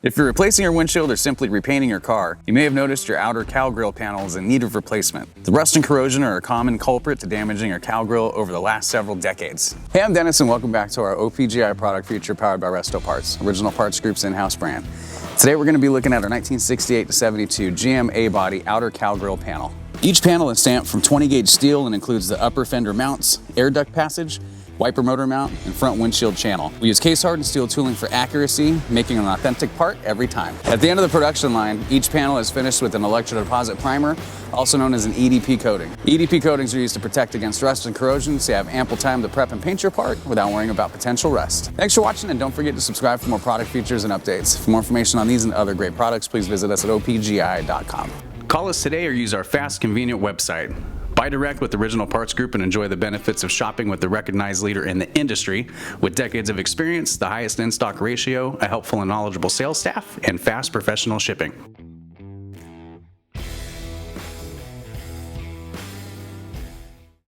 If you're replacing your windshield or simply repainting your car, you may have noticed your outer cowl grille panel is in need of replacement. The rust and corrosion are a common culprit to damaging your cowl grille over the last several decades. Hey, I'm Dennis and welcome back to our OPGI product feature powered by Resto Parts, Original Parts Group's in-house brand. Today we're going to be looking at our 1968 to 72 GM A-body outer cowl grille panel. Each panel is stamped from 20 gauge steel and includes the upper fender mounts, air duct passage, wiper motor mount, and front windshield channel. We use case hardened steel tooling for accuracy, making an authentic part every time. At the end of the production line, each panel is finished with an electrodeposit primer, also known as an EDP coating. EDP coatings are used to protect against rust and corrosion, so you have ample time to prep and paint your part without worrying about potential rust. Thanks for watching, and don't forget to subscribe for more product features and updates. For more information on these and other great products, please visit us at opgi.com. Call us today or use our fast, convenient website. Buy direct with Original Parts Group and enjoy the benefits of shopping with the recognized leader in the industry with decades of experience, the highest in-stock ratio, a helpful and knowledgeable sales staff, and fast professional shipping.